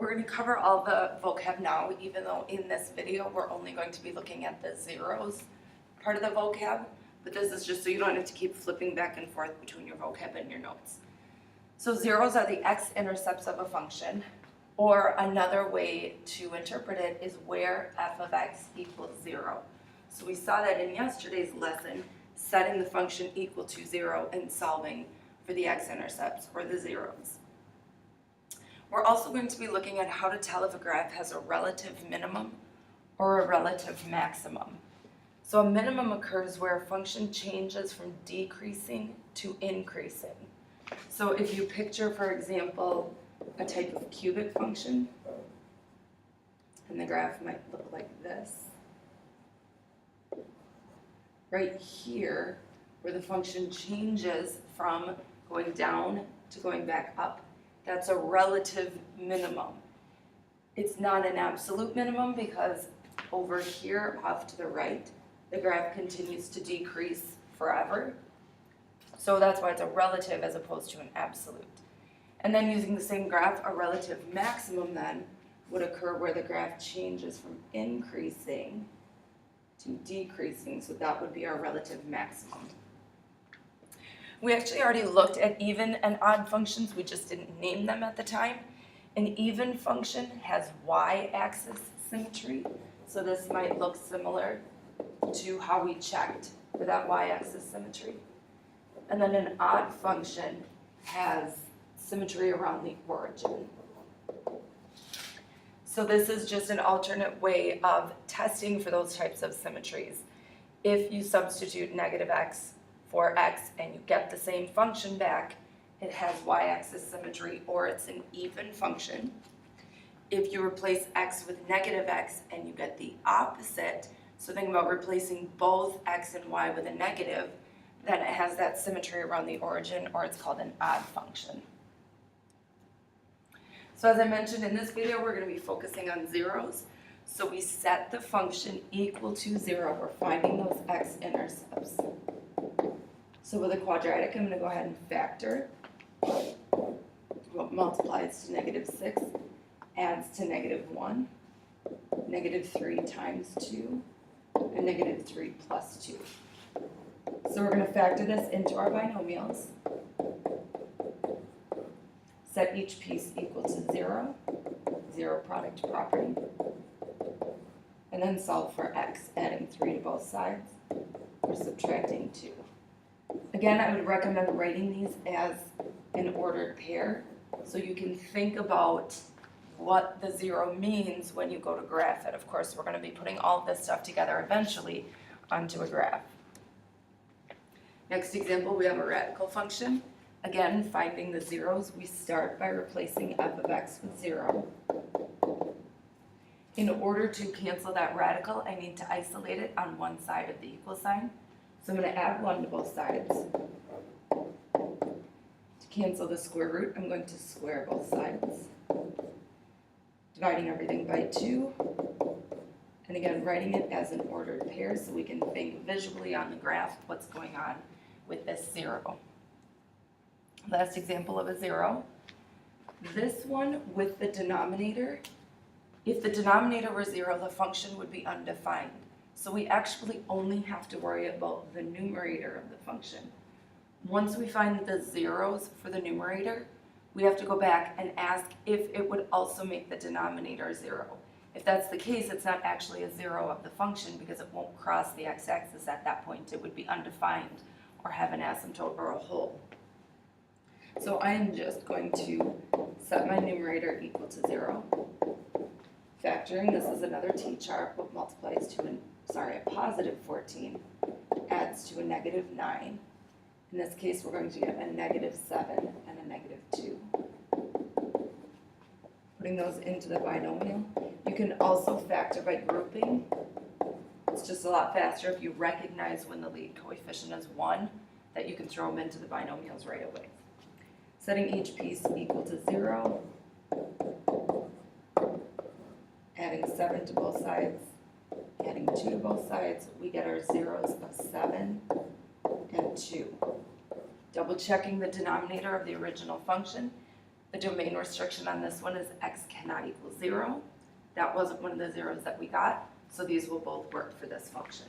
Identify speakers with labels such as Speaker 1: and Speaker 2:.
Speaker 1: We're going to cover all the vocab now, even though in this video we're only going to be looking at the zeros part of the vocab, but this is just so you don't have to keep flipping back and forth between your vocab and your notes. So zeros are the x-intercepts of a function, or another way to interpret it is where f of x equals 0. So we saw that in yesterday's lesson, setting the function equal to 0 and solving for the x-intercepts, or the zeros. We're also going to be looking at how to tell if a graph has a relative minimum or a relative maximum. So a minimum occurs where a function changes from decreasing to increasing. So if you picture, for example, a type of cubic function, and the graph might look like this. Right here, where the function changes from going down to going back up, that's a relative minimum. It's not an absolute minimum because over here off to the right, the graph continues to decrease forever. So that's why it's a relative as opposed to an absolute. And then using the same graph, a relative maximum then would occur where the graph changes from increasing to decreasing. So that would be our relative maximum. We actually already looked at even and odd functions, we just didn't name them at the time. An even function has y-axis symmetry, so this might look similar to how we checked for that y-axis symmetry. And then an odd function has symmetry around the origin. So this is just an alternate way of testing for those types of symmetries. If you substitute negative x for x and you get the same function back, it has y-axis symmetry, or it's an even function. If you replace x with negative x and you get the opposite, so think about replacing both x and y with a negative, then it has that symmetry around the origin, or it's called an odd function. So as I mentioned in this video, we're going to be focusing on zeros. So we set the function equal to 0. We're finding those x-intercepts. So with a quadratic, I'm going to go ahead and factor. What multiplies to negative 6 adds to negative 1, negative 3 times 2, and negative 3 plus 2. So we're going to factor this into our binomials. Set each piece equal to 0, zero product property, and then solve for x, adding 3 to both sides, or subtracting 2. Again, I would recommend writing these as an ordered pair, so you can think about what the 0 means when you go to graph it. Of course, we're going to be putting all this stuff together eventually onto a graph. Next example, we have a radical function. Again, finding the zeros, we start by replacing f of x with 0. In order to cancel that radical, I need to isolate it on one side of the equal sign. So I'm going to add 1 to both sides. To cancel the square root, I'm going to square both sides. Dividing everything by 2. And again, writing it as an ordered pair so we can think visually on the graph what's going on with this 0. Last example of a 0. This one with the denominator, if the denominator were 0, the function would be undefined. So we actually only have to worry about the numerator of the function. Once we find the zeros for the numerator, we have to go back and ask if it would also make the denominator 0. If that's the case, it's not actually a 0 of the function because it won't cross the x-axis at that point. It would be undefined or have an asymptote or a hole. So I am just going to set my numerator equal to 0. Factoring, this is another t-chart, what multiplies to a positive 14 adds to a negative 9. In this case, we're going to get a negative 7 and a negative 2. Putting those into the binomial. You can also factor by grouping. It's just a lot faster if you recognize when the lead coefficient is 1, that you can throw them into the binomials right away. Setting each piece equal to 0. Adding 7 to both sides, adding 2 to both sides, we get our zeros of 7 and 2. Double checking the denominator of the original function, The domain restriction on this one is x cannot equal 0. That wasn't one of the zeros that we got, so these will both work for this function.